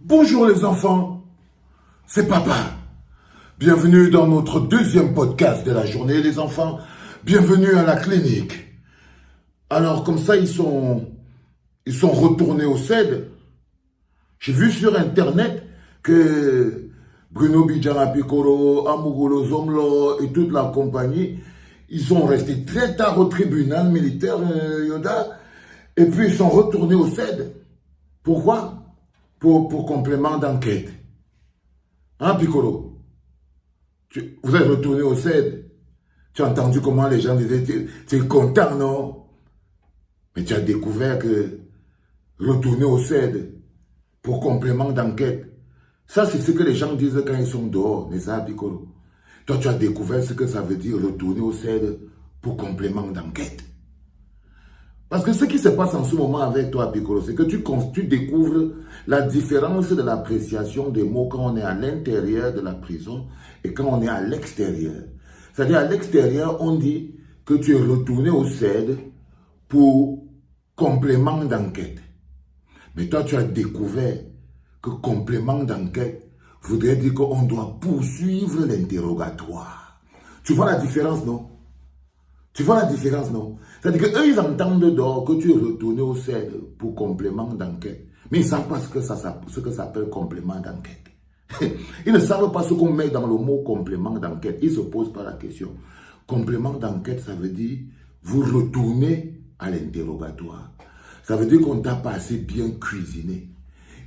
Bonjour les enfants, c'est papa. Bienvenue dans notre deuxième podcast de la journée les enfants. Bienvenue à la clinique. Alors comme ça ils sont retournés au CED. J'ai vu sur internet que Bruno Bidjara Piccolo, Amugolo Zomlo et toute la compagnie, ils sont restés très tard au tribunal militaire Yoda et puis ils sont retournés au CED. Pourquoi? Pour complément d'enquête. Hein, Piccolo? Vous êtes retourné au CED. Tu as entendu comment les gens disaient, tu es content, non? Mais tu as découvert que retourner au CED pour complément d'enquête, ça c'est ce que les gens disent quand ils sont dehors, n'est-ce pas, Piccolo? Toi, tu as découvert ce que ça veut dire retourner au CED pour complément d'enquête. Parce que ce qui se passe en ce moment avec toi, Piccolo, c'est que tu découvres la différence de l'appréciation des mots quand on est à l'intérieur de la prison et quand on est à l'extérieur. C'est-à-dire à l'extérieur, on dit que tu es retourné au CED pour complément d'enquête. Mais toi, tu as découvert que complément d'enquête voudrait dire qu'on doit poursuivre l'interrogatoire. Tu vois la différence, non? Tu vois la différence, non? C'est-à-dire qu'eux, ils entendent dehors que tu es retourné au CED pour complément d'enquête. Mais ils ne savent pas ce que ça s'appelle complément d'enquête. Ils ne savent pas ce qu'on met dans le mot complément d'enquête. Ils ne se posent pas la question. Complément d'enquête, ça veut dire vous retournez à l'interrogatoire. Ça veut dire qu'on t'a pas assez bien cuisiné.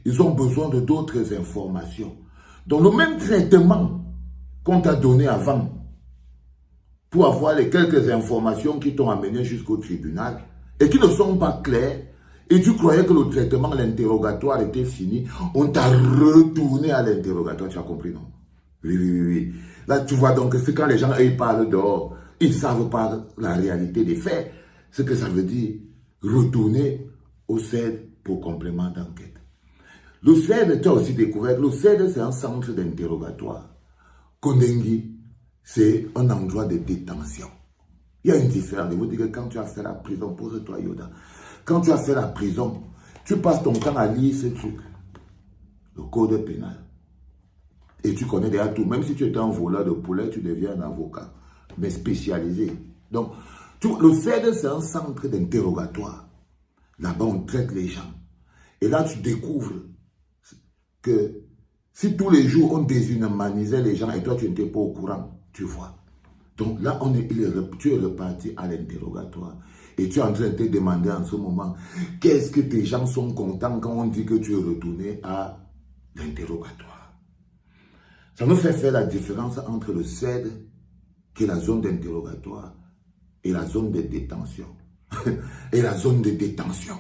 Ils ont besoin de d'autres informations. Donc le même traitement qu'on t'a donné avant, pour avoir les quelques informations qui t'ont amené jusqu'au tribunal et qui ne sont pas claires, et tu croyais que le traitement, l'interrogatoire était fini, on t'a retourné à l'interrogatoire, tu as compris, non? Oui. Là, tu vois donc que c'est quand les gens ils parlent dehors, ils ne savent pas la réalité des faits, ce que ça veut dire retourner au CED pour complément d'enquête. Le CED, tu as aussi découvert, le CED c'est un centre d'interrogatoire. Kondengi, c'est un endroit de détention. Il y a une différence. Je vous dis que quand tu as fait la prison, pose-toi Yoda. Quand tu as fait la prison, tu passes ton temps à lire ce truc, le code pénal. Et tu connais déjà tout. Même si tu étais un voleur de poulet, tu deviens un avocat, mais spécialisé. Donc, le CED, c'est un centre d'interrogatoire. Là-bas, on traite les gens. Et là, tu découvres que si tous les jours, on déshumanisait les gens et toi, tu n'étais pas au courant, tu vois. Donc là, tu es reparti à l'interrogatoire. Et tu es en train de te demander en ce moment, qu'est-ce que tes gens sont contents quand on dit que tu es retourné à l'interrogatoire. Ça nous fait faire la différence entre le CED, qui est la zone d'interrogatoire, et la zone de détention. Et la zone de détention.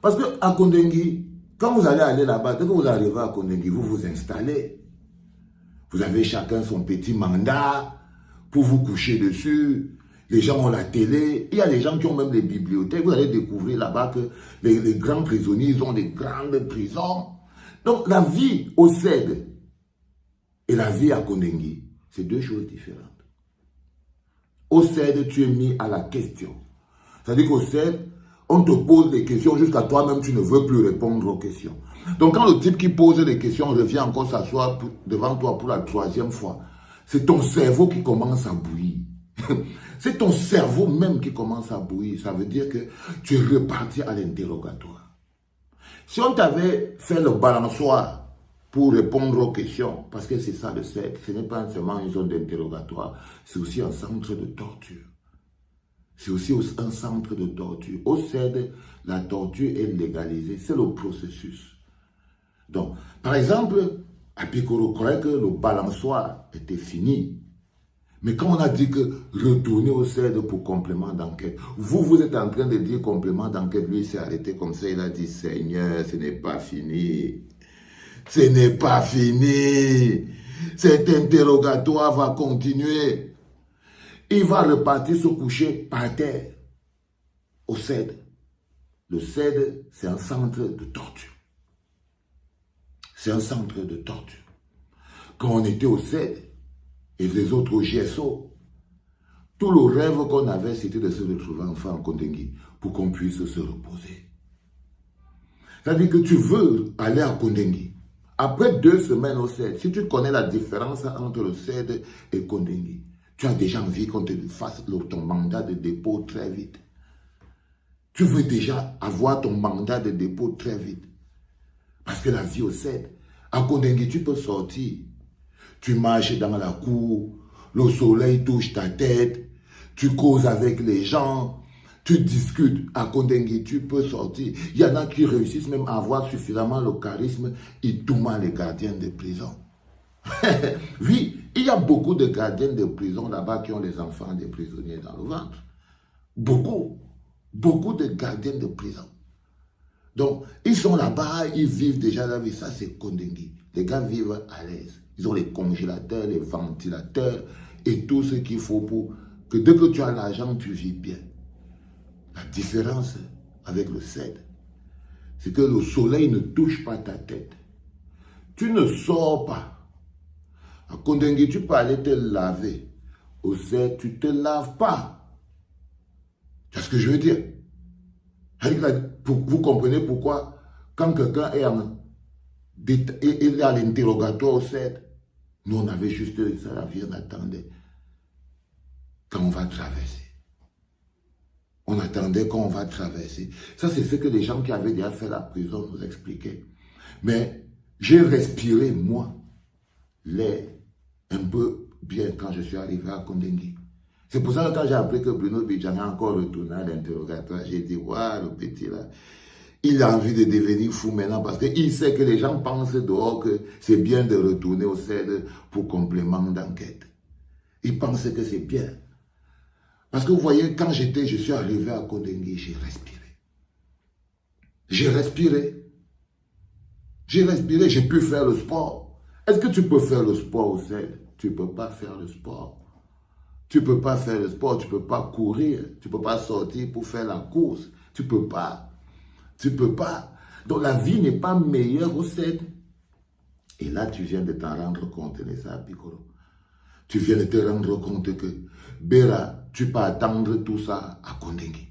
Parce qu'à Kondengi, quand vous allez aller là-bas, dès que vous arrivez à Kondengi, vous vous installez. Vous avez chacun son petit mandat pour vous coucher dessus. Les gens ont la télé. Il y a des gens qui ont même des bibliothèques. Vous allez découvrir là-bas que les grands prisonniers, ils ont des grandes prisons. Donc la vie au CED et la vie à Kondengi, c'est deux choses différentes. Au CED, tu es mis à la question. C'est-à-dire qu'au CED, on te pose des questions jusqu'à toi-même, tu ne veux plus répondre aux questions. Donc quand le type qui pose des questions revient encore s'asseoir devant toi pour la troisième fois, c'est ton cerveau qui commence à bouillir. C'est ton cerveau même qui commence à bouillir. Ça veut dire que tu es reparti à l'interrogatoire. Si on t'avait fait le balançoire pour répondre aux questions, parce que c'est ça le CED, ce n'est pas seulement une zone d'interrogatoire, c'est aussi un centre de torture. C'est aussi un centre de torture. Au CED, la torture est légalisée. C'est le processus. Donc, par exemple, à Piccolo croyait que le balançoire était fini. Mais quand on a dit que retourner au CED pour complément d'enquête, vous êtes en train de dire complément d'enquête, lui il s'est arrêté comme ça, il a dit Seigneur, ce n'est pas fini. Ce n'est pas fini. Cet interrogatoire va continuer. Il va repartir se coucher par terre au CED. Le CED, c'est un centre de torture. C'est un centre de torture. Quand on était au CED et les autres au GSO, tout le rêve qu'on avait, c'était de se retrouver enfin en Kondengi pour qu'on puisse se reposer. C'est-à-dire que tu veux aller à Kondengi. Après 2 semaines au CED, si tu connais la différence entre le CED et Kondengi, tu as déjà envie qu'on te fasse ton mandat de dépôt très vite. Tu veux déjà avoir ton mandat de dépôt très vite. Parce que la vie au CED, à Kondengi, tu peux sortir. Tu marches dans la cour, le soleil touche ta tête, tu causes avec les gens, tu discutes. À Kondengi, tu peux sortir. Il y en a qui réussissent même à avoir suffisamment le charisme, ils tournent les gardiens de prison. Oui, il y a beaucoup de gardiens de prison là-bas qui ont les enfants des prisonniers dans le ventre. Beaucoup. Beaucoup de gardiens de prison. Donc, ils sont là-bas, ils vivent déjà la vie. Ça, c'est Kondengi. Les gars vivent à l'aise. Ils ont les congélateurs, les ventilateurs et tout ce qu'il faut pour que dès que tu as l'argent, tu vis bien. La différence avec le CED, c'est que le soleil ne touche pas ta tête. Tu ne sors pas. À Kondengi, tu peux aller te laver. Au CED, tu ne te laves pas. C'est ce que je veux dire. Vous comprenez pourquoi, quand quelqu'un est à l'interrogatoire au CED, nous on avait juste ça, la vie, on attendait quand on va traverser. On attendait quand on va traverser. Ça, c'est ce que les gens qui avaient déjà fait la prison nous expliquaient. Mais j'ai respiré, moi, l'air un peu bien quand je suis arrivé à Kondengi. C'est pour ça que quand j'ai appris que Bruno Bidjanga a encore retourné à l'interrogatoire, j'ai dit, waouh, le petit là, il a envie de devenir fou maintenant parce qu'il sait que les gens pensent dehors que c'est bien de retourner au CED pour complément d'enquête. Ils pensent que c'est bien. Parce que vous voyez, quand je suis arrivé à Kondengi, j'ai respiré. J'ai respiré. J'ai respiré, j'ai pu faire le sport. Est-ce que tu peux faire le sport au CED? Tu ne peux pas faire le sport. Tu ne peux pas faire le sport, tu ne peux pas courir, tu ne peux pas sortir pour faire la course. Tu ne peux pas. Tu ne peux pas. Donc la vie n'est pas meilleure au CED. Et là, tu viens de t'en rendre compte, Nessa Piccolo. Tu viens de te rendre compte que, Béra, tu peux attendre tout ça à Kondengi.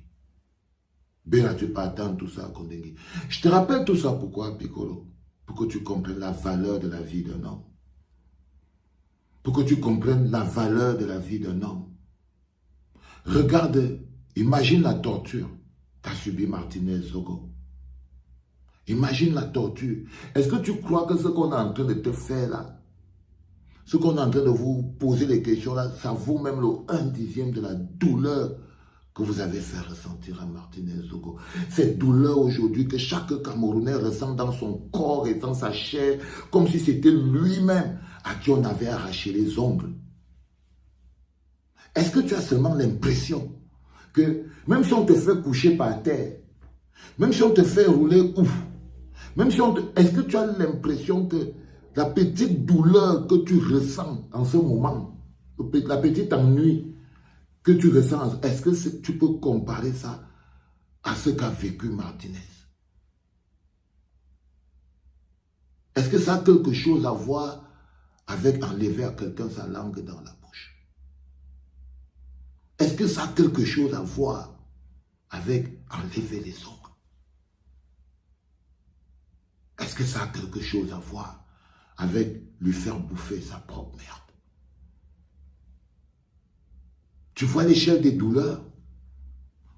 Béra, tu peux attendre tout ça à Kondengi. Je te rappelle tout ça pourquoi, Piccolo? Pour que tu comprennes la valeur de la vie d'un homme. Pour que tu comprennes la valeur de la vie d'un homme. Regarde, imagine la torture qu'a subi Martinez Zogo. Imagine la torture. Est-ce que tu crois que ce qu'on est en train de te faire là, ce qu'on est en train de vous poser les questions là, ça vaut même le 1/10 de la douleur que vous avez fait ressentir à Martinez Zogo. Cette douleur aujourd'hui que chaque Camerounais ressent dans son corps et dans sa chair, comme si c'était lui-même à qui on avait arraché les ongles. Est-ce que tu as seulement l'impression que même si on te fait coucher par terre, même si on te fait rouler ouf, même si on te... Est-ce que tu as l'impression que la petite douleur que tu ressens en ce moment, la petite ennui que tu ressens, est-ce que tu peux comparer ça à ce qu'a vécu Martinez? Est-ce que ça a quelque chose à voir avec enlever à quelqu'un sa langue dans la bouche? Est-ce que ça a quelque chose à voir avec enlever les ongles? Est-ce que ça a quelque chose à voir avec lui faire bouffer sa propre merde? Tu vois l'échelle des douleurs?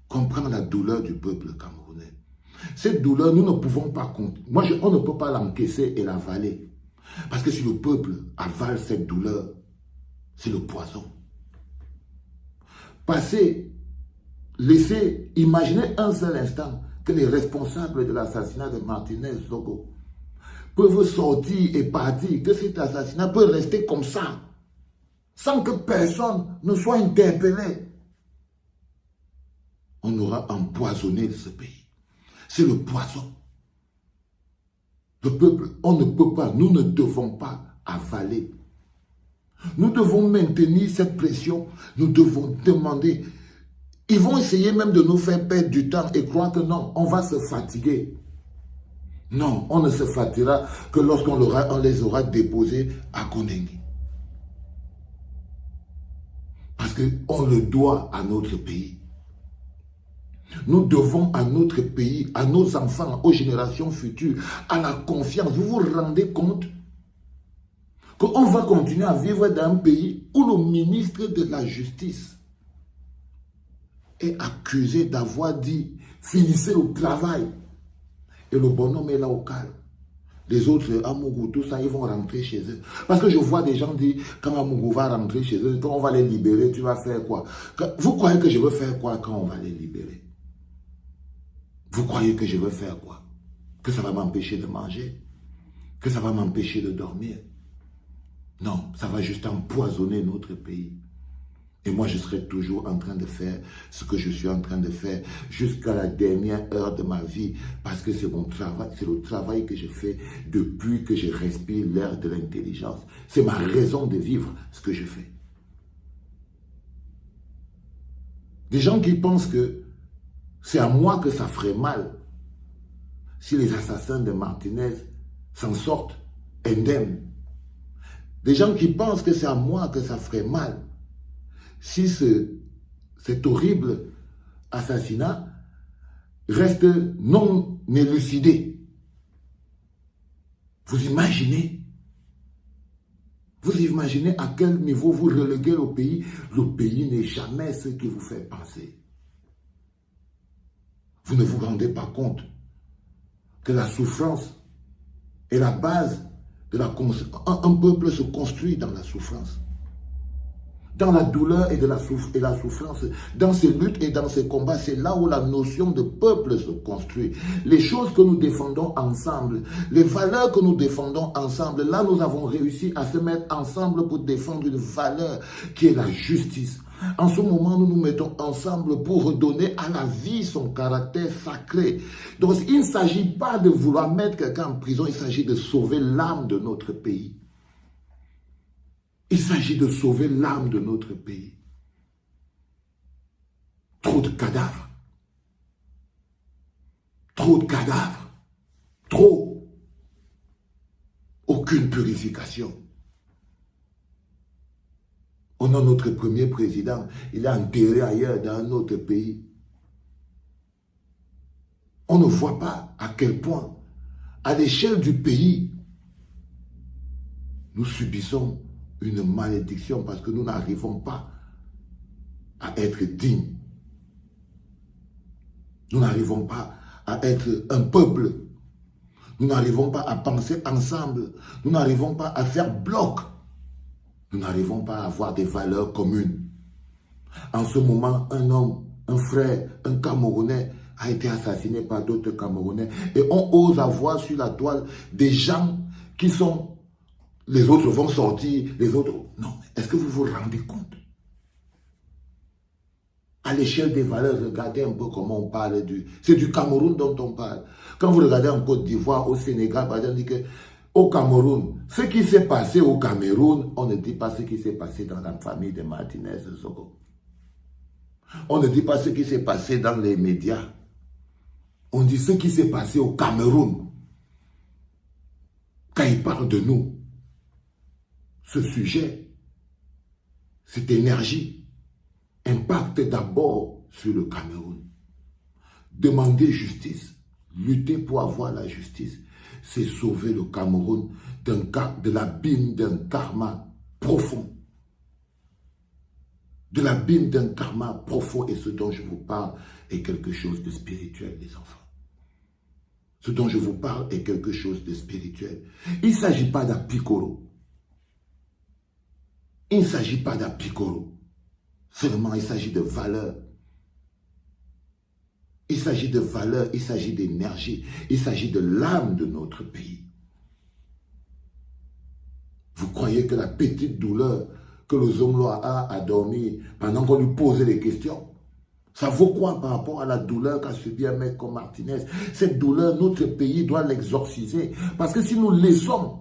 Comprends la douleur du peuple camerounais. Cette douleur, nous ne pouvons pas... on ne peut pas l'encaisser et l'avaler. Parce que si le peuple avale cette douleur, c'est le poison. Laissez imaginer un seul instant que les responsables de l'assassinat de Martinez Zogo peuvent sortir et partir, que cet assassinat peut rester comme ça, sans que personne ne soit interpellé. On aura empoisonné ce pays. C'est le poison. Le peuple, on ne peut pas, nous ne devons pas avaler. Nous devons maintenir cette pression. Nous devons demander. Ils vont essayer même de nous faire perdre du temps et croire que non, on va se fatiguer. Non, on ne se fatiguera que lorsqu'on les aura déposés à Kondengi. Parce qu'on le doit à notre pays. Nous devons à notre pays, à nos enfants, aux générations futures, à la confiance. Vous vous rendez compte qu'on va continuer à vivre dans un pays où le ministre de la Justice est accusé d'avoir dit « finissez le travail ». Et le bonhomme est là au calme. Les autres, Amougou, tout ça, ils vont rentrer chez eux. Parce que je vois des gens dire, quand Amougou va rentrer chez eux, quand on va les libérer, tu vas faire quoi? Vous croyez que je veux faire quoi quand on va les libérer? Vous croyez que je veux faire quoi? Que ça va m'empêcher de manger? Que ça va m'empêcher de dormir? Non, ça va juste empoisonner notre pays. Et moi, je serai toujours en train de faire ce que je suis en train de faire jusqu'à la dernière heure de ma vie, parce que c'est mon travail, c'est le travail que je fais depuis que je respire l'air de l'intelligence. C'est ma raison de vivre, ce que je fais. Des gens qui pensent que c'est à moi que ça ferait mal si les assassins de Martinez s'en sortent indemnes. Des gens qui pensent que c'est à moi que ça ferait mal si cet horrible assassinat reste non élucidé. Vous imaginez à quel niveau vous reléguez le pays? Le pays n'est jamais ce qui vous fait penser. Vous ne vous rendez pas compte que la souffrance est la base de la construction. Un peuple se construit dans la souffrance. Dans la douleur et la souffrance, dans ces luttes et dans ces combats, c'est là où la notion de peuple se construit. Les choses que nous défendons ensemble, les valeurs que nous défendons ensemble, là nous avons réussi à se mettre ensemble pour défendre une valeur qui est la justice. En ce moment, nous nous mettons ensemble pour redonner à la vie son caractère sacré. Donc, il ne s'agit pas de vouloir mettre quelqu'un en prison, il s'agit de sauver l'âme de notre pays. Il s'agit de sauver l'âme de notre pays. Trop de cadavres. Trop de cadavres. Trop. Aucune purification. On a notre premier président, il est enterré ailleurs dans un autre pays. On ne voit pas à quel point, à l'échelle du pays, nous subissons une malédiction parce que nous n'arrivons pas à être dignes. Nous n'arrivons pas à être un peuple. Nous n'arrivons pas à penser ensemble. Nous n'arrivons pas à faire bloc. Nous n'arrivons pas à avoir des valeurs communes. En ce moment, un homme, un frère, un Camerounais a été assassiné par d'autres Camerounais. Et on ose avoir sur la toile des gens qui sont... Les autres vont sortir, les autres... Non, est-ce que vous vous rendez compte? À l'échelle des valeurs, regardez un peu comment on parle du... C'est du Cameroun dont on parle. Quand vous regardez en Côte d'Ivoire, au Sénégal, par exemple, on dit que au Cameroun, ce qui s'est passé au Cameroun, on ne dit pas ce qui s'est passé dans la famille de Martinez Zogo. On ne dit pas ce qui s'est passé dans les médias. On dit ce qui s'est passé au Cameroun. Quand ils parlent de nous, ce sujet, cette énergie, impacte d'abord sur le Cameroun. Demander justice, lutter pour avoir la justice, c'est sauver le Cameroun de l'abîme d'un karma profond. De l'abîme d'un karma profond. Et ce dont je vous parle est quelque chose de spirituel, les enfants. Ce dont je vous parle est quelque chose de spirituel. Il ne s'agit pas d'un piccolo. Il ne s'agit pas d'un piccolo. Seulement, il s'agit de valeurs. Il s'agit de valeurs, il s'agit d'énergie, il s'agit de l'âme de notre pays. Vous croyez que la petite douleur que le Zomloa a à dormir pendant qu'on lui posait des questions, ça vaut quoi par rapport à la douleur qu'a subi un mec comme Martinez? Cette douleur, notre pays doit l'exorciser. Parce que si nous laissons,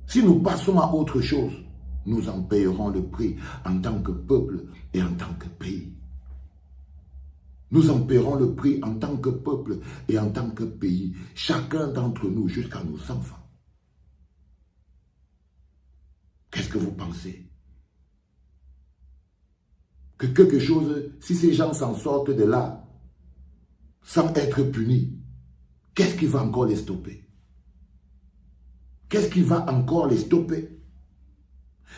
si nous passons à autre chose, nous en payerons le prix en tant que peuple et en tant que pays. Nous en paierons le prix en tant que peuple et en tant que pays, chacun d'entre nous jusqu'à nos enfants. Qu'est-ce que vous pensez? que quelque chose, si ces gens s'en sortent de là, sans être punis, qu'est-ce qui va encore les stopper? Qu'est-ce qui va encore les stopper?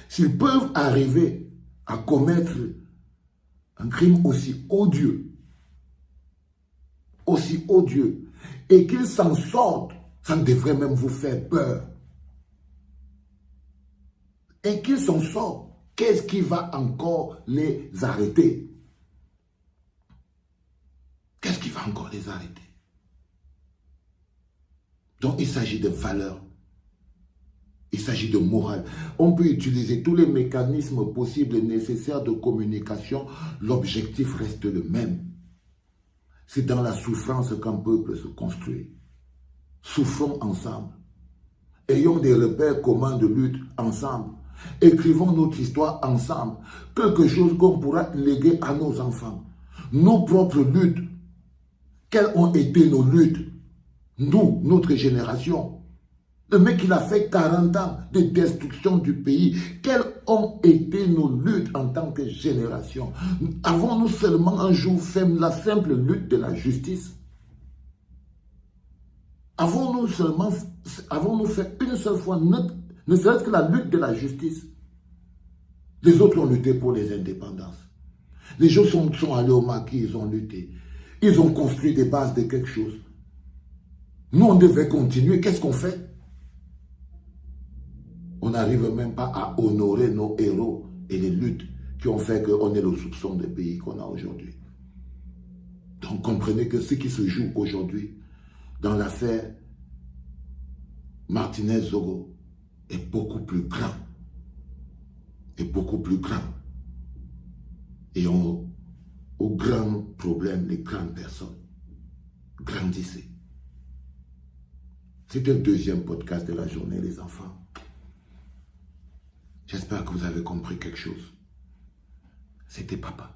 S'ils peuvent arriver à commettre un crime aussi odieux, et qu'ils s'en sortent, ça devrait même vous faire peur. Et qu'ils s'en sortent, qu'est-ce qui va encore les arrêter? Qu'est-ce qui va encore les arrêter? Donc il s'agit de valeurs. Il s'agit de morale. On peut utiliser tous les mécanismes possibles et nécessaires de communication. L'objectif reste le même. C'est dans la souffrance qu'un peuple se construit. Souffrons ensemble. Ayons des repères communs de lutte ensemble. Écrivons notre histoire ensemble. Quelque chose qu'on pourra léguer à nos enfants. Nos propres luttes. Quelles ont été nos luttes? Nous, notre génération. Le mec, il a fait 40 ans de destruction du pays. Quelles ont été nos luttes en tant que génération? Avons-nous seulement un jour fait la simple lutte de la justice? Avons-nous fait une seule fois, ne serait-ce que la lutte de la justice? Les autres ont lutté pour les indépendances. Les gens sont allés au maquis, ils ont lutté. Ils ont construit des bases de quelque chose. Nous, on devait continuer. Qu'est-ce qu'on fait? On n'arrive même pas à honorer nos héros et les luttes qui ont fait qu'on ait le soupçon de pays qu'on a aujourd'hui. Donc comprenez que ce qui se joue aujourd'hui dans l'affaire Martinez-Zogo est beaucoup plus grand. Et beaucoup plus grand. Et au grand problème, les grandes personnes. Grandissez. C'était le deuxième podcast de la journée, les enfants. J'espère que vous avez compris quelque chose. C'était papa.